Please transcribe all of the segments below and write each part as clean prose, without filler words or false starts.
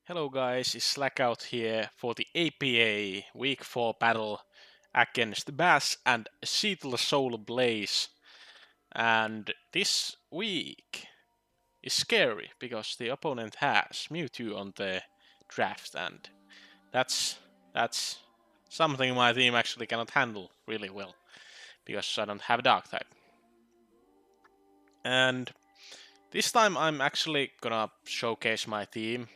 Hello guys, it's SlackOut here for the APA Week 4 battle against Bass and Seattle Soulblaze. And this week is scary because the opponent has Mewtwo on the draft, and that's that's something my team actually cannot handle really well because I don't have Dark type. And this time I'm actually gonna showcase my team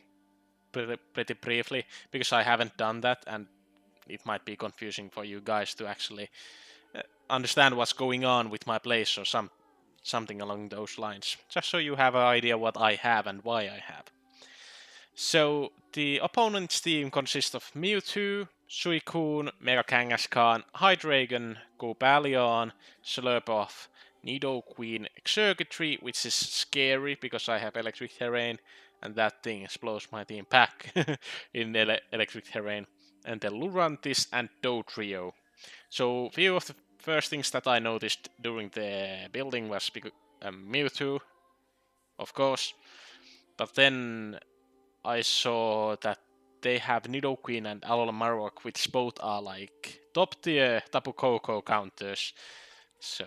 pretty briefly because I haven't done that, and it might be confusing for you guys to actually understand what's going on with my plays or something along those lines. Just so you have an idea what I have and why I have. So the opponent's team consists of Mewtwo, Suicune, Mega Kangaskhan, Hydreigon, Cobalion, Slurpuff, Nidoqueen, Circuitry, which is scary because I have electric terrain, and that thing blows my team back in electric terrain, and then Lurantis and Dodrio. So few of the first things that I noticed during the building was Mewtwo, of course, but then I saw that they have Nidoqueen and Alola Marowak, which both are like top tier Tapu Koko counters. So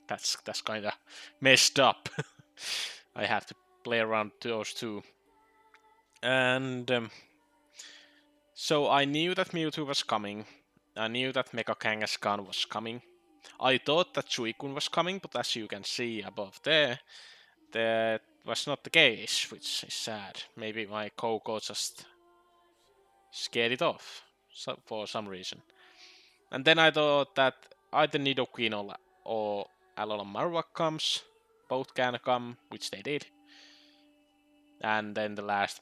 that's kind of messed up. I have to play around those two. And so I knew that Mewtwo was coming. I knew that Mega Kangaskhan was coming. I thought that Suicune was coming, but as you can see above there, that was not the case, which is sad. Maybe my Koko just scared it off for some reason. And then I thought that either Nidoqueen or Alolan Marowak comes. Both can come, which they did. And then the last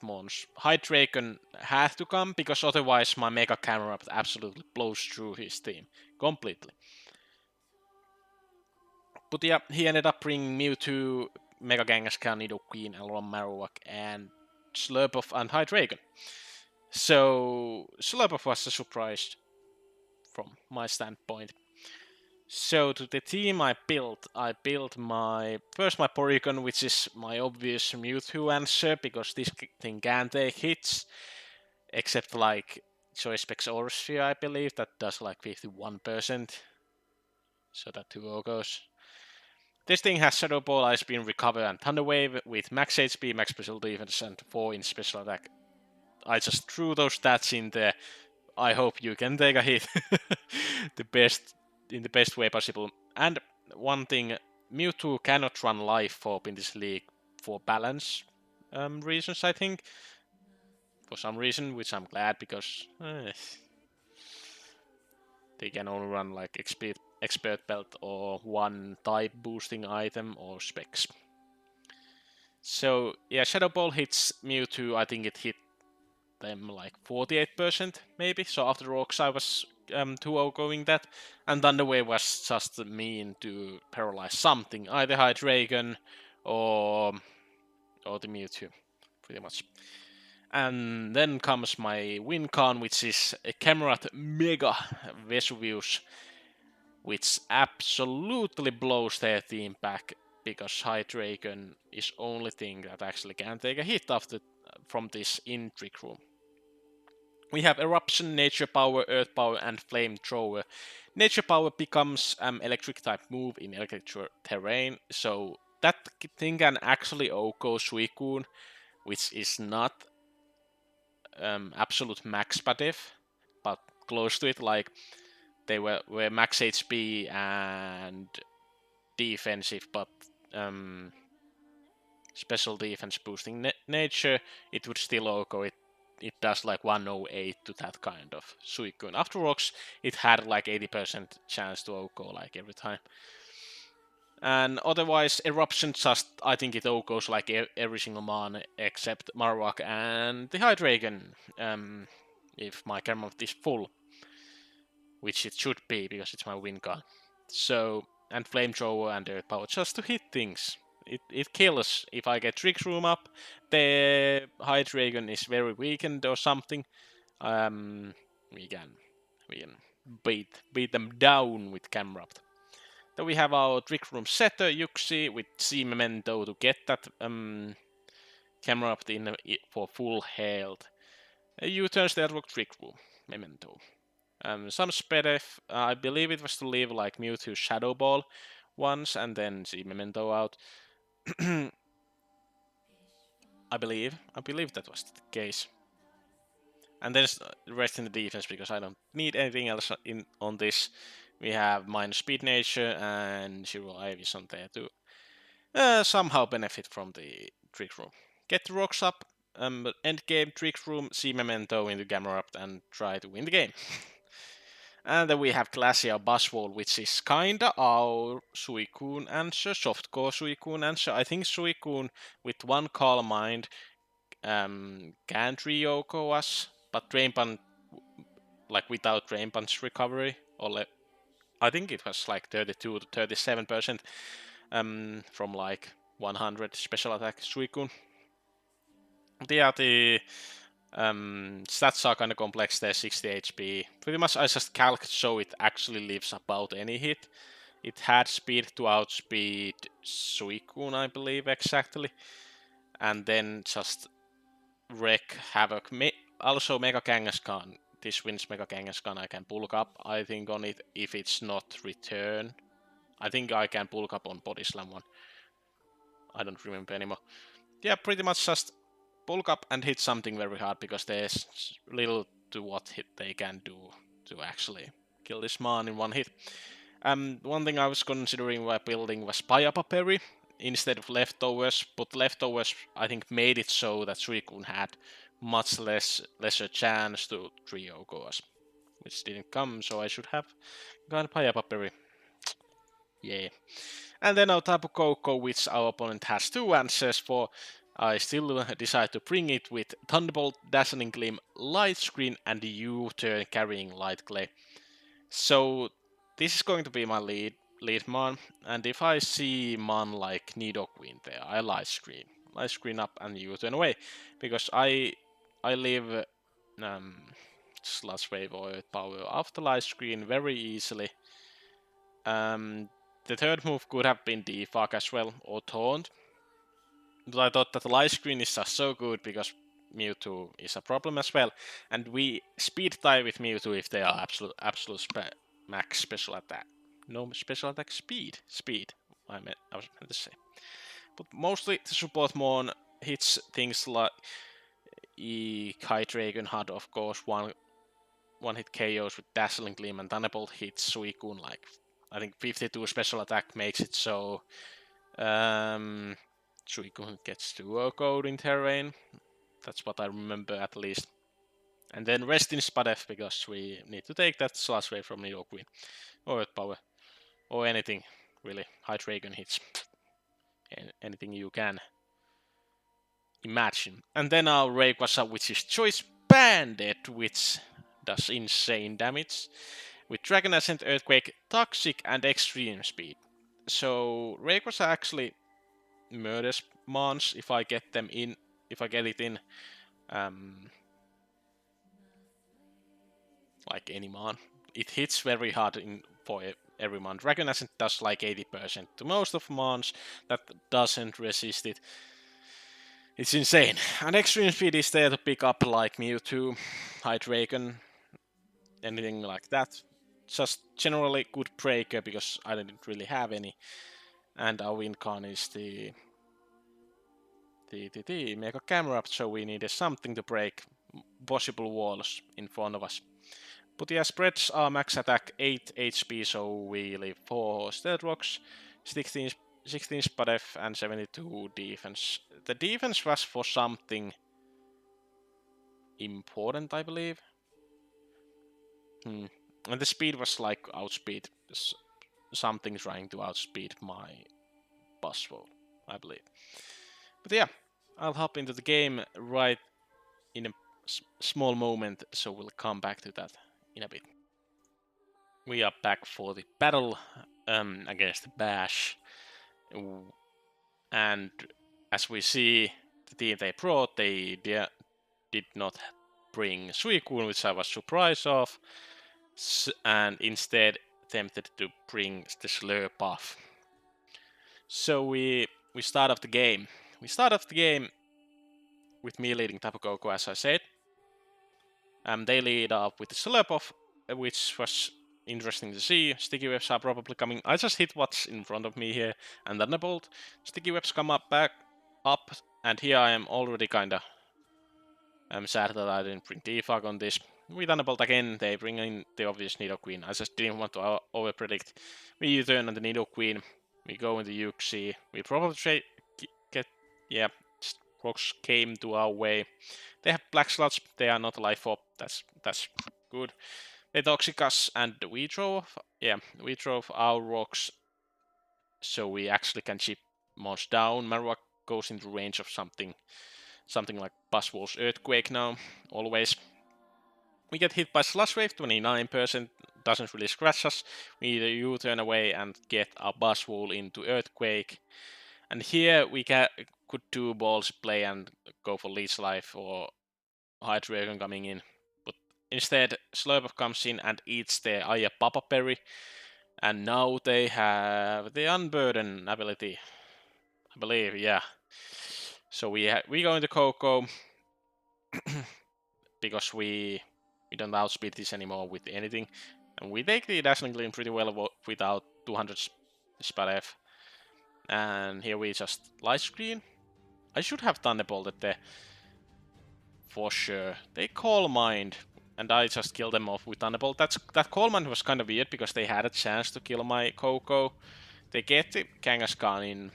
month, Hydreigon had to come because otherwise my Mega Camera absolutely blows through his team completely. But yeah, he ended up bringing Mewtwo, Mega Kangaskhan, Nidoqueen, Alolan Marowak, and Slurpuff and Hydreigon. So Slurpuff was a surprise from my standpoint. So to the team I built my Porygon, which is my obvious Mewtwo answer because this thing can take hits, except like Choice Specs Orsphere, I believe that does like 51%. So that 2 goes. This thing has Shadow Ball, Ice Beam, Recover, and Thunder Wave with max HP, max special defense, and 4 in special attack. I just threw those stats in there. I hope you can take a hit in the best way possible. And one thing, Mewtwo cannot run Life Orb in this league for balance reasons, I think. For some reason, which I'm glad because they can only run like Expert Belt or one type boosting item or specs. So yeah, Shadow Ball hits Mewtwo. I think it hit them like 48% maybe. So after rocks I was 2-0 going that, and Thunderwave was just mean to paralyze something, either Hydreigon or the Mewtwo, pretty much. And then comes my win con, which is a Camerat Mega Vesuvius, which absolutely blows their team back because Hydreigon is only thing that actually can take a hit from this in Trick Room. We have Eruption, Nature Power, Earth Power, and Flamethrower. Nature Power becomes electric type move in electric terrain, so that thing can actually OHKO Suicune, which is not absolute max passive, but close to it. Like they were max HP and defensive, but special defense boosting nature, it would still OHKO. It does like 108 to that kind of Suicune. After rocks, it had like 80% chance to OHKO like every time. And otherwise, Eruption just, I think it OHKOs like every single mon except Marowak and the Hydreigon, if my camera is full, which it should be because it's my win gun. So, and Flamethrower and Earth Power just to hit things. It kills. If I get Trick Room up, the Hydreigon is very weakened or something. We can beat them down with Camrupt. Then we have our Trick Room setter Yuxi with C Memento to get that camera up in for full health. U-turn stealth rock trick room. Memento. Some spedef, I believe it was to leave like Mewtwo Shadow Ball once and then see Memento out. I believe that was the case. And then rest in the defense because I don't need anything else on this. We have minus speed nature and zero Ivy's on there to somehow benefit from the trick room. Get the rocks up, end game trick room, see Memento into Gamma up and try to win the game. And then we have Glacier Buzzwole, which is kinda our Suicune answer, softcore Suicune answer. I think Suicune with one Calm Mind can Ryoko us, but Drain Punch, like without Drain Punch recovery, or I think it was like 32 to 37% from like 100 special attack Suicune. The stats are kind of complex. They're 60 HP. Pretty much I just calced so it actually lives about any hit. It had speed to outspeed Suicune, I believe, exactly. And then just wreak havoc. Also Mega Kangaskhan. This wins Mega Kangaskhan. I can bulk up, I think, on it if it's not return. I think I can bulk up on Body Slam one. I don't remember anymore. Yeah, pretty much just bulk up and hit something very hard because there's little to what hit they can do to actually kill this man in one hit. One thing I was considering while building was Payapa Berry instead of leftovers, but leftovers I think made it so that Suicune had much lesser chance to trio goes, which didn't come, so I should have gone Payapa Berry. Yeah. And then our Tapu Koko, which our opponent has two answers for. I still decide to bring it with Thunderbolt, Dazzling Gleam, Light Screen, and U-turn carrying Light Clay. So this is going to be my lead mon, and if I see mon like Nidoqueen there, I Light Screen up and U-turn away, because I live Sludge Wave or Earth Power after Light Screen very easily. The third move could have been Defog as well, or Taunt. But I thought that the Light Screen is just so good because Mewtwo is a problem as well. And we speed tie with Mewtwo if they are absolute max special attack. No special attack speed. I was meant to say. But mostly the support mon hits things like Kai Dragon had of course one hit KOs with Dazzling Gleam, and Thunderbolt hits Suicune like I think 52 special attack makes it so Suicune gets to code in terrain. That's what I remember at least. And then rest in Spadef because we need to take that Sludge Wave from Nidoqueen. Or Earth Power. Or anything, really. High Dragon hits. Anything you can imagine. And then our Rayquaza, which is Choice Banded, which does insane damage. With Dragon Ascent, Earthquake, Toxic, and Extreme Speed. So Rayquaza actually murders mons if I get them in. If I get it in, like any mon, it hits very hard for every mon. Dragon Ascent does like 80% to most of mons that doesn't resist it. It's insane. And Extreme Speed is there to pick up like Mewtwo, Hydreigon, anything like that. Just generally good breaker because I didn't really have any. And our win con is the Mega Camera Up, so we needed something to break possible walls in front of us. But yeah, spreads are max attack 8 HP, so we leave 4 Stealth Rocks, 16 Spadef, and 72 defense. The defense was for something important, I believe. And the speed was like outspeed. Something trying to outspeed my Buzzwole, I believe. But yeah, I'll hop into the game right in a small moment, so we'll come back to that in a bit. We are back for the battle against Bash. And as we see, the team they brought, they did not bring Suicune, which I was surprised of, and instead attempted to bring the Slurpuff. So we start off the game. with me leading Tapu Koko, as I said. They lead up with the Slurpuff, which was interesting to see. Sticky webs are probably coming. I just hit what's in front of me here, and Thunderbolt. Sticky webs come back up, and here I am already kinda sad that I didn't bring Defog on this. We Thunderbolt again, they bring in the obvious Nidoqueen. I just didn't want to over-predict. We U-turn on the Nidoqueen, we go into Uxie. We probably get, yeah, rocks came to our way. They have Black Sludge, they are not Life Orb, that's good. They Toxic us, and we drove our rocks, so we actually can chip Mons down. Marowak goes into range of something like Buzzwolf's Earthquake now, always. We get hit by Slush Wave, 29%, doesn't really scratch us. We either U-turn away and get our Buzzwole into Earthquake. And here we could do Balls play and go for Leech Life or Hydreigon coming in. But instead, Slurpuff comes in and eats their Aya Papa Berry. And now they have the Unburden ability, I believe, yeah. So we go into Coco because we don't outspeed this anymore with anything, and we take the Dazzling Gleam pretty well without 200 Spell F. And here we just Light Screen. I should have Thunderbolted there for sure. They Calm Mind, and I just killed them off with Thunderbolt. That Calm Mind was kind of weird because they had a chance to kill my Coco. They get the Kangaskhan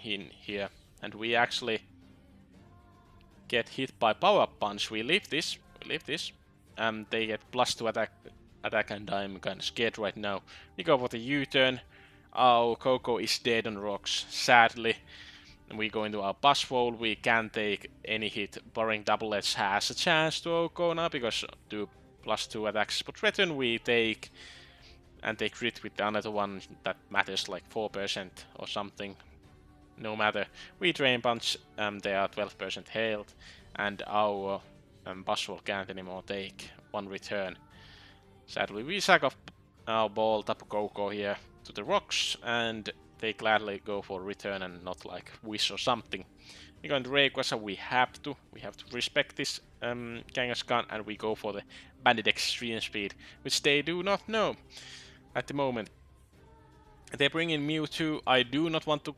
in here, and we actually get hit by Power Punch. We leave this. They get +2 attack, and I'm kinda scared right now. We go for the U-turn. Our Coco is dead on rocks, sadly. And we go into our Buzzwole. We can't take any hit. Boring Double Edge has a chance to go now because do +2 attacks. But return we take, and they crit with the another one that matters like 4% or something. No matter. We Drain Punch, they are 12% health, and our Buzzwole can't anymore take one return. Sadly, we sack off our ball Tapu Koko here to the rocks, and they gladly go for return and not like Wish or something. We go into Rayquaza, we have to respect this Kangaskhan, and we go for the Bandit Extreme Speed, which they do not know at the moment. They bring in Mewtwo. I do not want to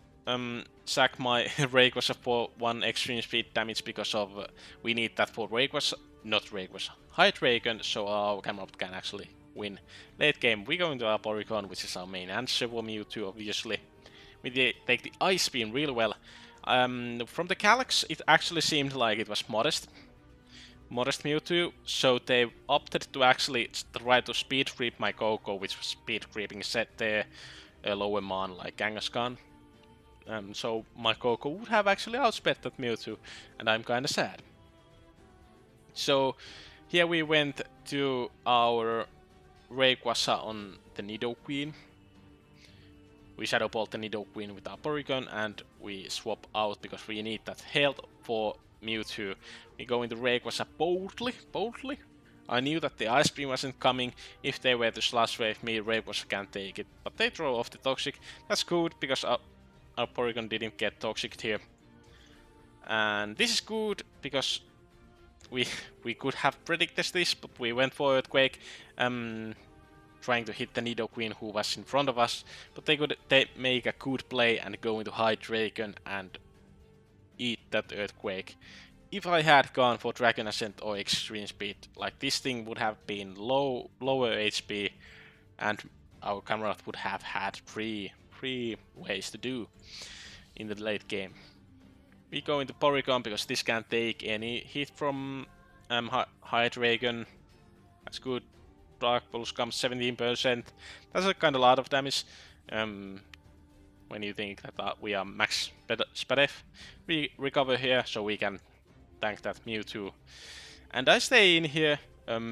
sack my Rayquaza for 1 extreme speed damage because of we need that for Rayquaza, not Rayquaza, Hydreigon, so our Camelot can actually win. Late game, we go into our Porygon, which is our main answer for Mewtwo, obviously. We take the Ice Beam really well. From the Calyx, it actually seemed like it was modest Mewtwo, so they opted to actually try to speed creep my Coco, which was speed creeping set there, lower mon like Kangaskhan. So my Coco would have actually outsped that Mewtwo, and I'm kinda sad. So here we went to our Rayquaza on the Nidoqueen. We Shadow Bolt the Nidoqueen with our Porygon, and we swap out because we need that health for Mewtwo. We go into Rayquaza boldly. I knew that the Ice Beam wasn't coming. If they were to Slash Wave me, Rayquaza can't take it. But they throw off the Toxic. That's good because our Porygon didn't get Toxic here. And this is good because we could have predicted this, but we went for Earthquake, trying to hit the Nidoqueen who was in front of us. But they make a good play and go into Hydreigon and eat that Earthquake. If I had gone for Dragon Ascent or Extreme Speed, like this thing would have been lower HP, and our Camelot would have had three ways to do in the late game. We go into Porygon because this can't take any hit from Hydreigon. That's good. Dark Pulse comes 17%. That's a kind of lot of damage. When you think that we are max SPF. We recover here so we can tank that Mewtwo. And I stay in here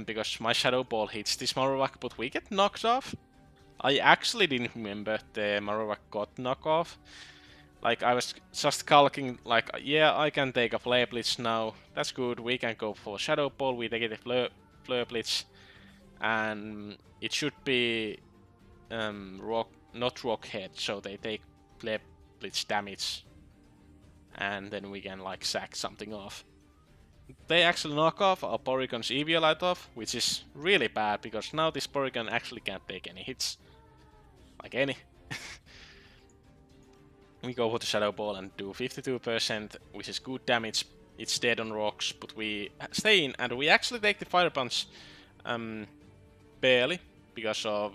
because my Shadow Ball hits this Marowak, but we get knocked off. I actually didn't remember the Marowak got knocked off. Like, I was just calculating, like, yeah, I can take a Flare Blitz now. That's good, we can go for Shadow Ball, we take a Flare Blitz. And it should be not Rock Head, so they take Flare Blitz damage. and then we can like sack something off. They actually knock off our Porygon's Eviolite off, which is really bad because now this Porygon actually can't take any hits. Like any. We go for the Shadow Ball and do 52%, which is good damage. It's dead on rocks, but we stay in and we actually take the Fire Punch barely because of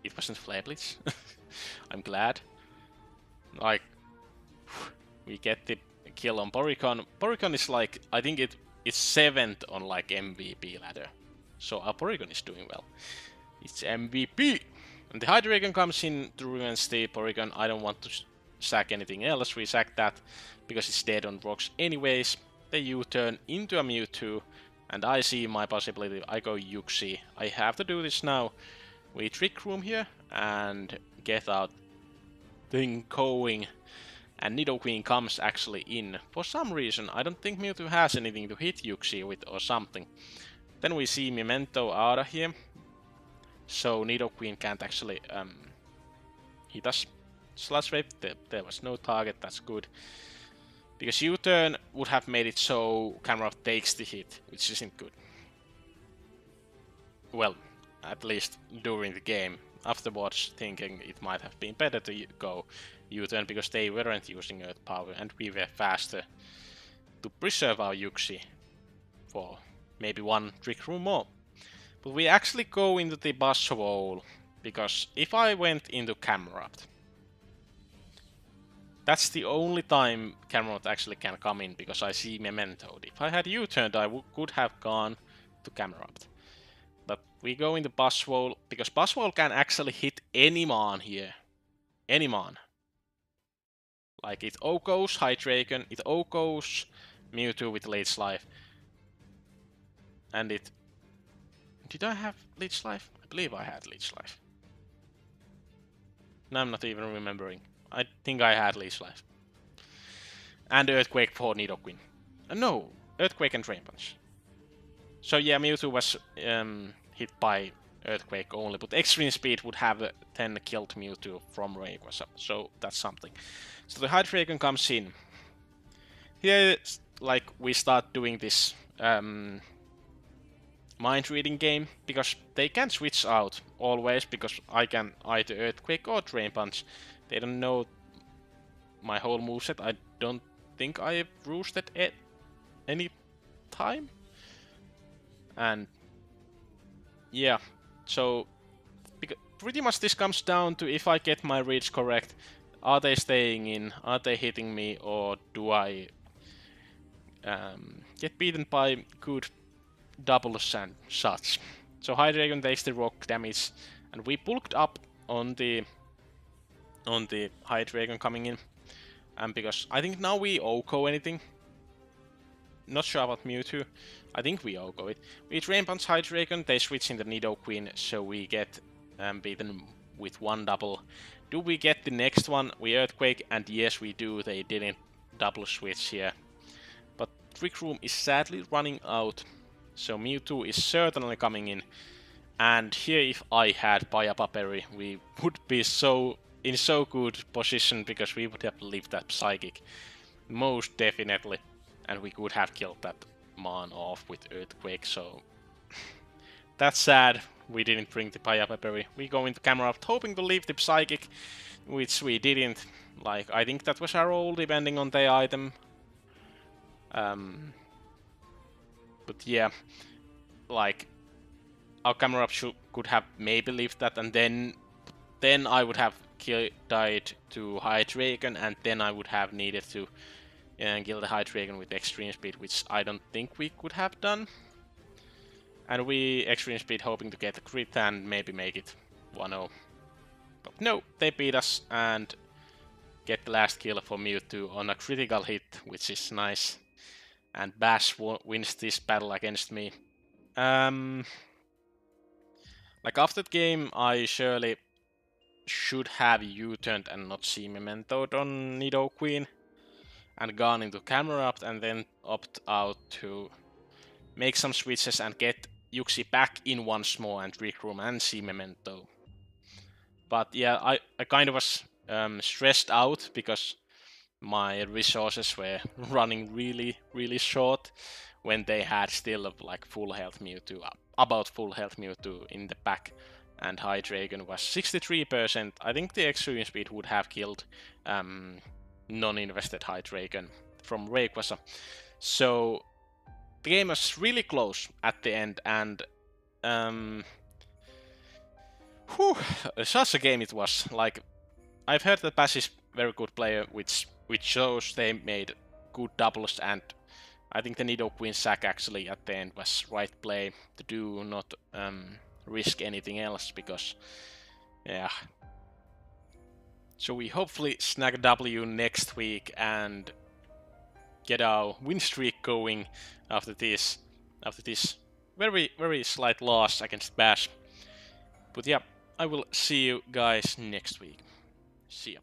it wasn't Flare Blitz. I'm glad. Like we get the kill on Porygon. Porygon is like, I think it's 7th on like MVP ladder. So our Porygon is doing well. It's MVP! And the Hydreigon comes in to revenge the Porygon. I don't want to sack anything else. We sack that because it's dead on rocks anyways. They U-turn into a Mewtwo. And I see my possibility. I go Yuxi. I have to do this now. We Trick Room here and get out thing going. And Nidoqueen comes actually in. For some reason, I don't think Mewtwo has anything to hit Yuxi with or something. Then we see Memento out of here. So Nidoqueen can't actually hit us. Sludge Wave, there was no target, that's good. Because U-turn would have made it so Camerupt takes the hit, which isn't good. Well, at least during the game. Afterwards, thinking it might have been better to go U-turn because they weren't using Earth Power and we were faster to preserve our Yuxi for maybe one Trick Room more. But we actually go into the Buzzwole because if I went into Camerupt, that's the only time Camerupt actually can come in because I see Memento. If I had U-turned, I could have gone to Camerupt. But we go into Buzzwole because Buzzwole can actually hit any Mon here. Any Mon. Like it OHKOs Hydreigon, it OHKOs Mewtwo with Leech Life. And it... Did I have Leech Life? I believe I had Leech Life. No, I'm not even remembering. I think I had Leech Life. And Earthquake for Nidoqueen. No, Earthquake and Drain Punch. So yeah, Mewtwo was hit by Earthquake only, but Extreme Speed would have 10 killed Mewtwo from Rayquaza, so that's something. So the Hydreigon comes in. Here, like, we start doing this mind reading game, because they can switch out always, because I can either Earthquake or Drain Punch. They don't know my whole moveset. I don't think I roosted it any time. And yeah, so pretty much this comes down to if I get my reads correct. Are they staying in? Are they hitting me? Or do I get beaten by good doubles and such? So Hydreigon takes the rock damage, and we bulked up on the Hydreigon coming in. And because I think now we OHKO anything. Not sure about Mewtwo. I think we OHKO it. We Drain Punch Hydreigon, they switch in the Nidoqueen, so we get beaten with one double. Do we get the next one? We Earthquake, and yes we do, they didn't double switch here. But Trick Room is sadly running out, so Mewtwo is certainly coming in. And here if I had Payapa Berry, we would be in so good position because we would have lived that Psychic. Most definitely. And we could have killed that Mon off with Earthquake, so... That's sad, we didn't bring the Payapa Berry. We go into Camerupt hoping to leave the Psychic, which we didn't. Like, I think that was our role, depending on the item. But yeah, like... Our Camerupt could have maybe lived that, and then I would have died to Hydreigon, and then I would have needed to kill the Hydreigon with Extreme Speed, which I don't think we could have done. And we Extreme Speed hoping to get a crit and maybe make it 1-0. But no, they beat us and get the last kill for Mewtwo on a critical hit, which is nice. And Bash wins this battle against me. Like after the game, I surely should have U-turned and not see Mementoed on Nidoqueen. And gone into Camerupt and then opt out to make some switches and get Yuxi back in once more and Trick Room and see Memento. But yeah, I kind of was stressed out because my resources were running really short when they had still like full health Mewtwo, about full health Mewtwo in the pack, and Hydreigon was 63%. I think the extreme speed would have killed non-invested Hydreigon from Rayquaza. So the game was really close at the end, and such a game it was. Like, I've heard that Bash is very good player, which shows they made good doubles, and I think the Nido Queen sack actually at the end was right play to do, not risk anything else, because yeah. So we hopefully snag a W next week and get our win streak going after this very slight loss against Bash. But yeah, I will see you guys next week. See ya.